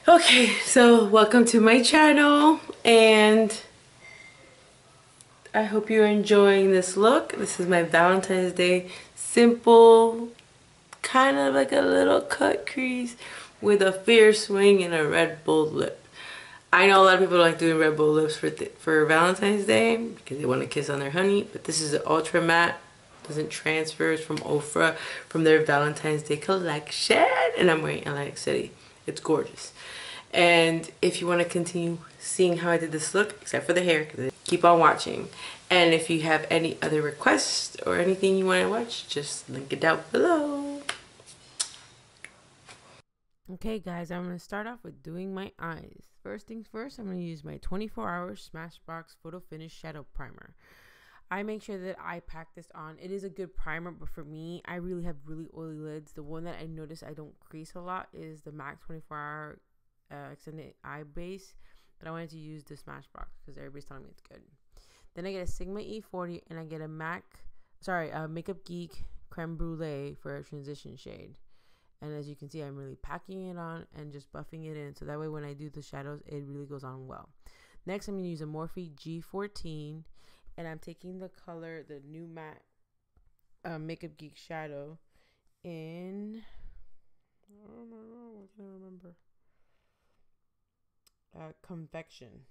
Okay, so welcome to my channel, and I hope you're enjoying this look. This is my Valentine's Day simple, kind of like a little cut crease with a fierce wing and a red bold lip. I know a lot of people like doing red bold lips for Valentine's Day because they want to kiss on their honey, but this is an ultra matte, doesn't transfer. It's from Ofra, from their Valentine's Day collection, and I'm wearing Atlantic City. It's gorgeous. And if you want to continue seeing how I did this look, except for the hair, keep on watching. And if you have any other requests or anything you want to watch, just link it down below. Okay guys, I'm going to start off with doing my eyes. First things first, I'm going to use my 24-hour SMASHBOX Photo Finish Shadow Primer. I make sure that I pack this on. It is a good primer, but for me, I really have really oily lids. The one that I notice I don't crease a lot is the MAC 24-hour extended eye base, but I wanted to use the SMASHBOX because everybody's telling me it's good. Then I get a Sigma E40 and I get a Makeup Geek Creme Brulee for a transition shade. And as you can see, I'm really packing it on and just buffing it in, so that way when I do the shadows, it really goes on well. Next, I'm going to use a Morphe G14, and I'm taking the color, the new matte Makeup Geek shadow in, I can't remember. Confection,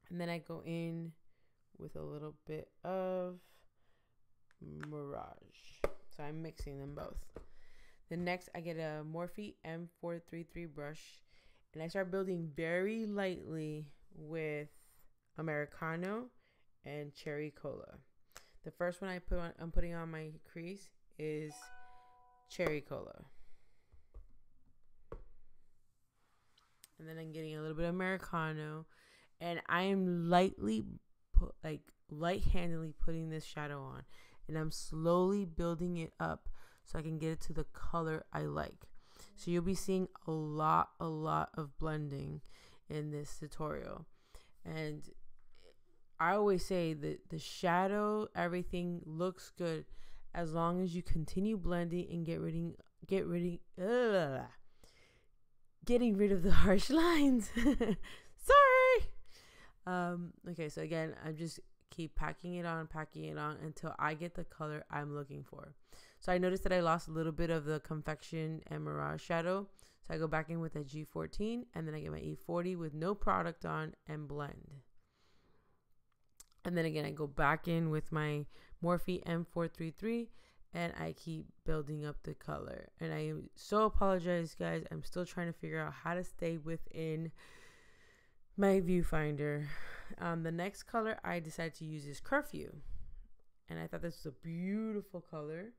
and then I go in with a little bit of Mirage, so I'm mixing them both. Then next I get a Morphe M433 brush, and I start building very lightly with Americano and Cherry Cola. The first one I'm putting on my crease is Cherry Cola. And then I'm getting a little bit of Americano, and I am light-handedly putting this shadow on, and I'm slowly building it up so I can get it to the color I like. So you'll be seeing a lot of blending in this tutorial. And I always say that the shadow, everything looks good as long as you continue blending and getting rid of the harsh lines. Sorry. Okay, so again, I just keep packing it on until I get the color I'm looking for. So I noticed that I lost a little bit of the Confection and Mirage shadow, so I go back in with a G14, and then I get my E40 with no product on and blend. And then again, I go back in with my Morphe M433, and I keep building up the color. And I so apologize, guys. I'm still trying to figure out how to stay within my viewfinder. The next color I decided to use is Curfew, and I thought this was a beautiful color.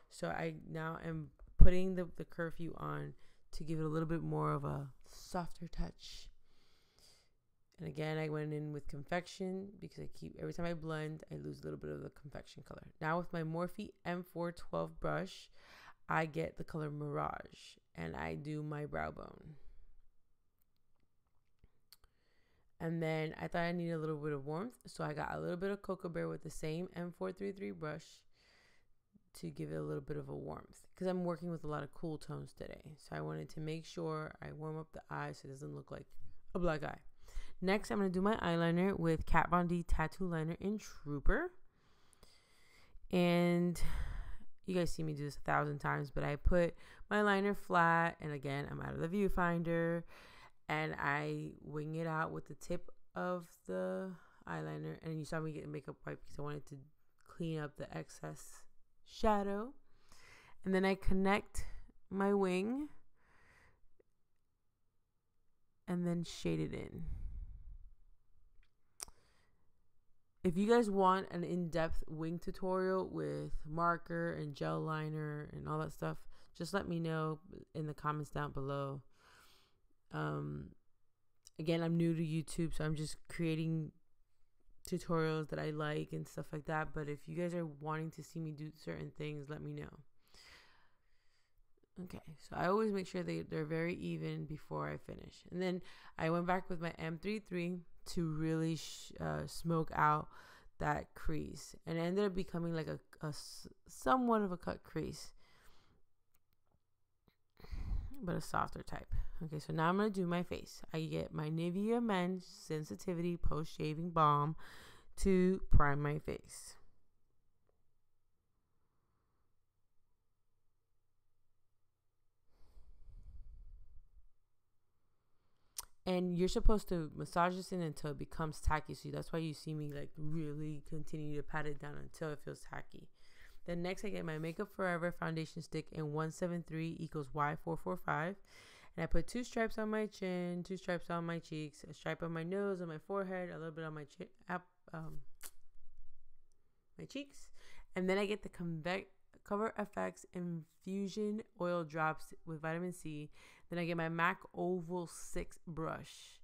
So I now am putting the Curfew on to give it a little bit more of a softer touch. And again, I went in with Confection because every time I blend, I lose a little bit of the Confection color. Now with my Morphe M412 brush, I get the color Mirage, and I do my brow bone. And then I thought I needed a little bit of warmth, so I got a little bit of Cocoa Bear with the same M433 brush to give it a little bit of a warmth, because I'm working with a lot of cool tones today. So I wanted to make sure I warm up the eye so it doesn't look like a black eye. Next, I'm going to do my eyeliner with Kat Von D Tattoo Liner in Trooper. And you guys see me do this 1,000 times, but I put my liner flat, and again, I'm out of the viewfinder, and I wing it out with the tip of the eyeliner. And you saw me get a makeup wipe because I wanted to clean up the excess shadow. And then I connect my wing and then shade it in. If you guys want an in-depth wing tutorial with marker and gel liner and all that stuff, just let me know in the comments down below. Again, I'm new to YouTube, so I'm just creating tutorials that I like and stuff like that. But if you guys are wanting to see me do certain things, let me know. Okay, so I always make sure they're very even before I finish. And then I went back with my M33 to really smoke out that crease, and it ended up becoming like a somewhat of a cut crease. but a softer type. Okay, so now I'm going to do my face. I get my NIVEA Men Sensitivity Post Shaving Balm to prime my face. And you're supposed to massage this in until it becomes tacky. So that's why you see me like really continue to pat it down until it feels tacky. Then next I get my Makeup Forever foundation stick in 173 equals Y445. And I put 2 stripes on my chin, 2 stripes on my cheeks, a stripe on my nose, on my forehead, a little bit on my my cheeks. And then I get the COVERFX Infusion Oil Drops with vitamin C. Then I get my MAC Oval 6 brush.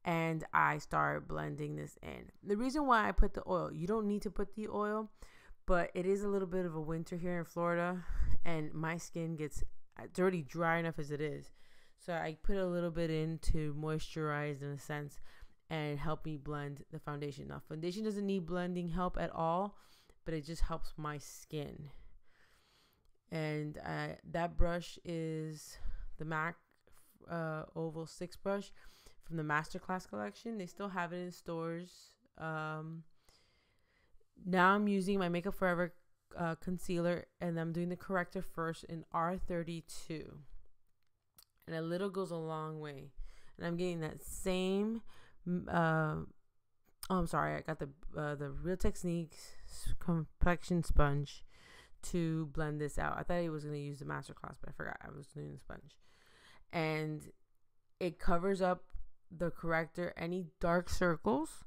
And I start blending this in. The reason why I put the oil, you don't need to put the oil, but it is a little bit of a winter here in Florida. And my skin gets, it's already dry enough as it is. So I put a little bit in to moisturize in a sense and help me blend the foundation. Now, foundation doesn't need blending help at all, but it just helps my skin. And that brush is the MAC Oval 6 brush from the Masterclass collection. They still have it in stores. Now I'm using my Makeup Forever concealer, and I'm doing the corrector first in R32. And a little goes a long way. And I'm getting that same, oh, I'm sorry, I got the Real Techniques complexion sponge to blend this out. I thought I was going to use the Masterclass, but I forgot I was doing the sponge. And it covers up the corrector, any dark circles.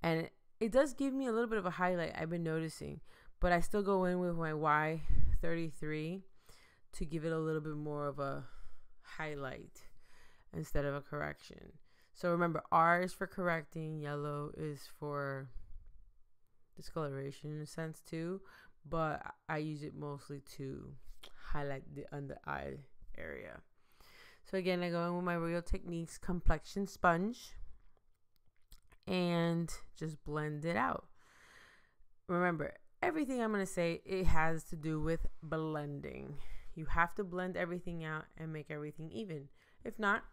And it does give me a little bit of a highlight, I've been noticing. But I still go in with my Y33 to give it a little bit more of a highlight instead of a correction. So remember, R is for correcting, yellow is for discoloration in a sense too, but I use it mostly to highlight the under eye area. So again, I go in with my Real Techniques complexion sponge and just blend it out. Remember, everything I'm going to say, it has to do with blending. You have to blend everything out and make everything even. If not,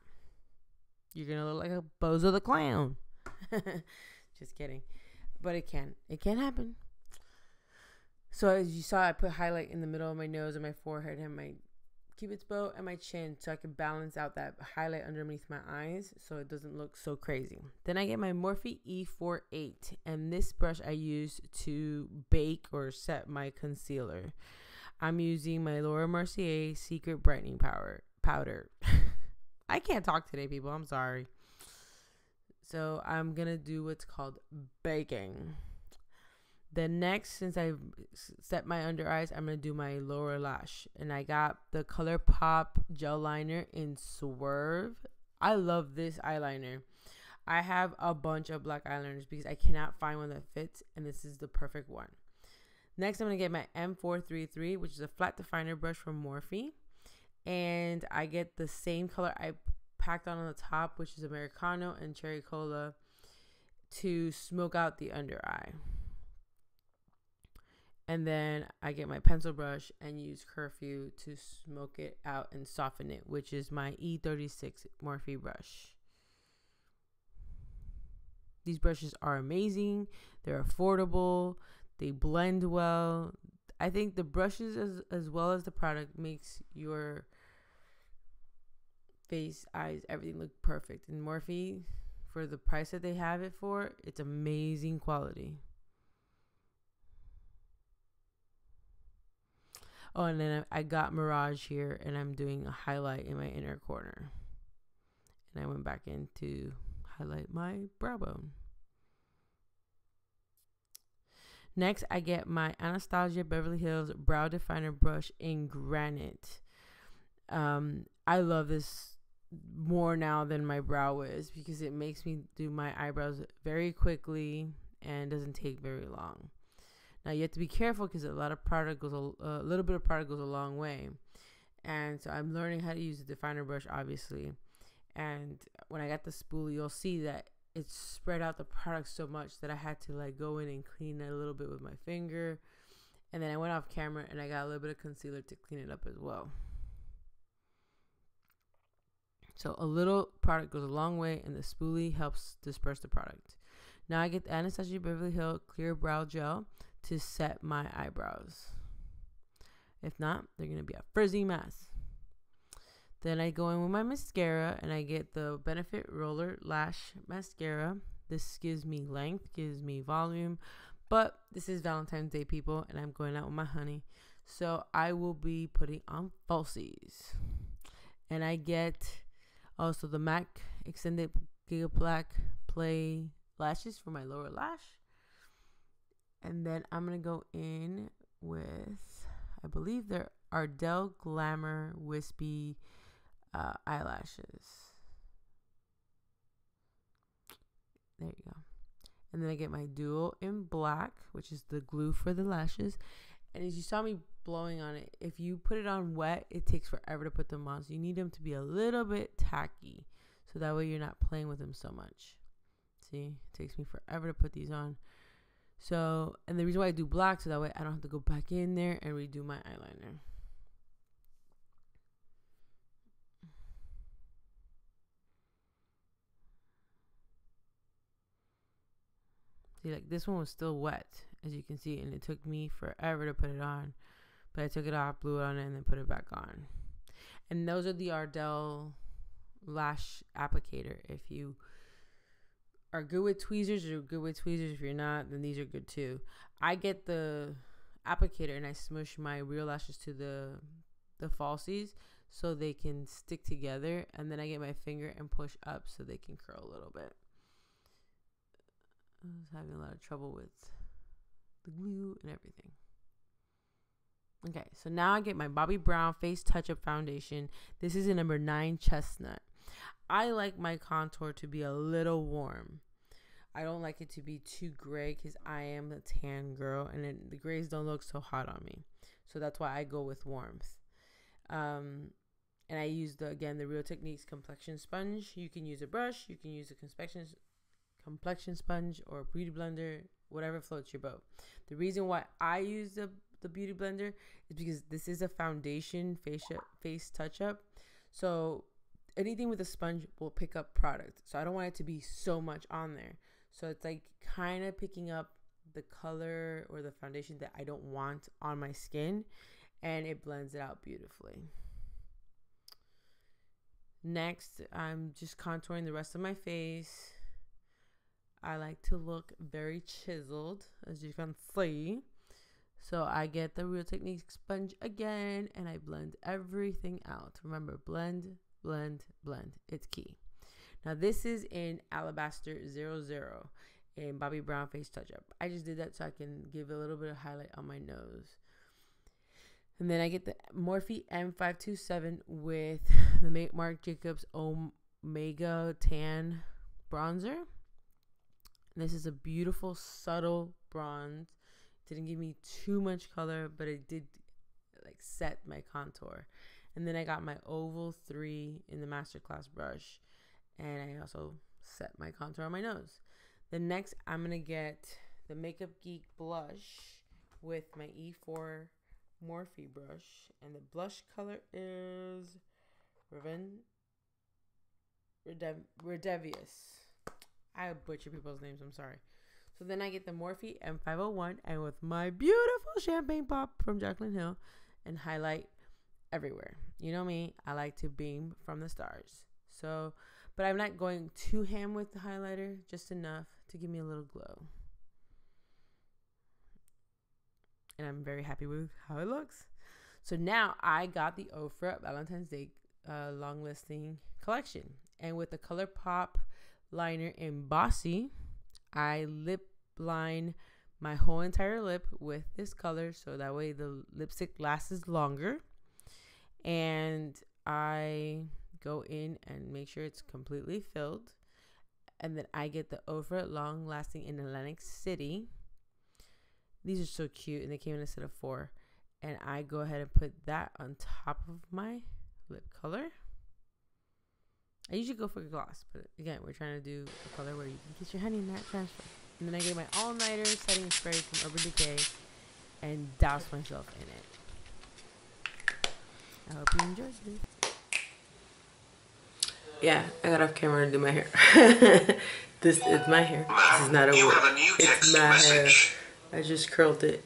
you're going to look like a Bozo the Clown. Just kidding. But it can happen. So as you saw, I put highlight in the middle of my nose and my forehead and my Cupid's bow and my chin, so I can balance out that highlight underneath my eyes so it doesn't look so crazy. Then I get my Morphe E48, and this brush I use to bake or set my concealer. I'm using my Laura Mercier Secret Brightening Powder. I can't talk today, people. I'm sorry. So I'm going to do what's called baking. Then next, since I've set my under eyes, I'm going to do my lower lash. And I got the ColourPop gel liner in Swerve. I love this eyeliner. I have a bunch of black eyeliners because I cannot find one that fits, and this is the perfect one. Next, I'm going to get my M433, which is a flat definer brush from Morphe. And I get the same color I packed on the top, which is Americano and Cherry Cola, to smoke out the under eye. And then I get my pencil brush and use CURFEW to smoke it out and soften it, which is my E36 Morphe brush. These brushes are amazing. They're affordable. They blend well. I think the brushes as well as the product makes your face, eyes, everything look perfect. And Morphe, for the price that they have it for, it's amazing quality. Oh, and then I got Mirage here, and I'm doing a highlight in my inner corner. And I went back in to highlight my brow bone. Next, I get my Anastasia Beverly Hills Brow Definer Brush in Granite. I love this more now than my brow is because it makes me do my eyebrows very quickly and doesn't take very long. Now you have to be careful because a lot of product goes a little bit of product goes a long way, and so I'm learning how to use the definer brush, obviously. And when I got the spoolie, you'll see that it's spread out the product so much that I had to like go in and clean it a little bit with my finger, and then I went off camera and I got a little bit of concealer to clean it up as well. So a little product goes a long way, and the spoolie helps disperse the product. Now I get the Anastasia Beverly Hills Clear Brow Gel to set my eyebrows. If not, they're going to be a frizzy mess. Then I go in with my mascara, and I get the Benefit Roller Lash Mascara. This gives me length, gives me volume, but this is Valentine's Day, people, and I'm going out with my honey. So I will be putting on falsies. And I get also the MAC Extended Gigablack Play Lashes for my lower lash. And then I'm going to go in with, I believe they're Ardell Glamour Wispy eyelashes. There you go. And then I get my Duo in black, which is the glue for the lashes. And as you saw me blowing on it, if you put it on wet, it takes forever to put them on. So you need them to be a little bit tacky, so that way you're not playing with them so much. See, it takes me forever to put these on. So, and the reason why I do black, so that way I don't have to go back in there and redo my eyeliner. See, like this one was still wet, as you can see, and it took me forever to put it on. But I took it off, blew it on it, and then put it back on. And those are the Ardell Lash Applicator. If you are good with tweezers, you're good with tweezers. If you're not, then these are good too. I get the applicator and I smush my real lashes to the falsies so they can stick together. And then I get my finger and push up so they can curl a little bit. I was having a lot of trouble with the glue and everything. Okay, so now I get my Bobbi Brown Face Touch-Up Foundation. This is a number 9 Chestnut. I like my contour to be a little warm. I don't like it to be too gray because I am a tan girl and the grays don't look so hot on me. So that's why I go with warmth. And I use the Real Techniques complexion sponge. You can use a brush, you can use a complexion sponge or a beauty blender, whatever floats your boat. The reason why I use the beauty blender is because this is a foundation face touch-up. So anything with a sponge will pick up product. So I don't want it to be so much on there. So it's like kind of picking up the color or the foundation that I don't want on my skin, and it blends it out beautifully. Next, I'm just contouring the rest of my face. I like to look very chiseled, as you can see. So I get the Real Techniques sponge again, and I blend everything out. Remember, blend, blend, blend. It's key. Now this is in Alabaster 00 in Bobbi Brown Face Touch-Up. I just did that so I can give a little bit of highlight on my nose. And then I get the Morphe M527 with the Marc Jacobs Omega Tan Bronzer. This is a beautiful, subtle bronze. Didn't give me too much color, but it did like set my contour. And then I got my Oval 3 in the Masterclass brush. And I also set my contour on my nose. Then next, I'm going to get the Makeup Geek blush with my E4 Morphe brush. And the blush color is Redevious. I butcher people's names, I'm sorry. So then I get the Morphe M501 and with my beautiful champagne pop from JACLYN Hill and highlight everywhere. You know me, I like to beam from the stars. So, but I'm not going too ham with the highlighter, just enough to give me a little glow. And I'm very happy with how it looks. So now I got the Ofra Valentine's Day long listing collection. And with the ColourPop liner in Bossy, I lip line my whole entire lip with this color so that way the lipstick lasts longer. And I go in and make sure it's completely filled. And then I get the Ofra Long Lasting in Atlantic City. These are so cute, and they came in a set of 4. And I go ahead and put that on top of my lip color. I usually go for a gloss, but again, we're trying to do a color where you can kiss your honey and not transfer. And then I get my all-nighter setting spray from Urban Decay and douse myself in it. I hope you enjoyed this. yeah, I got off camera to do my hair. This is my hair. This is not a wig. It's my hair. I just curled it.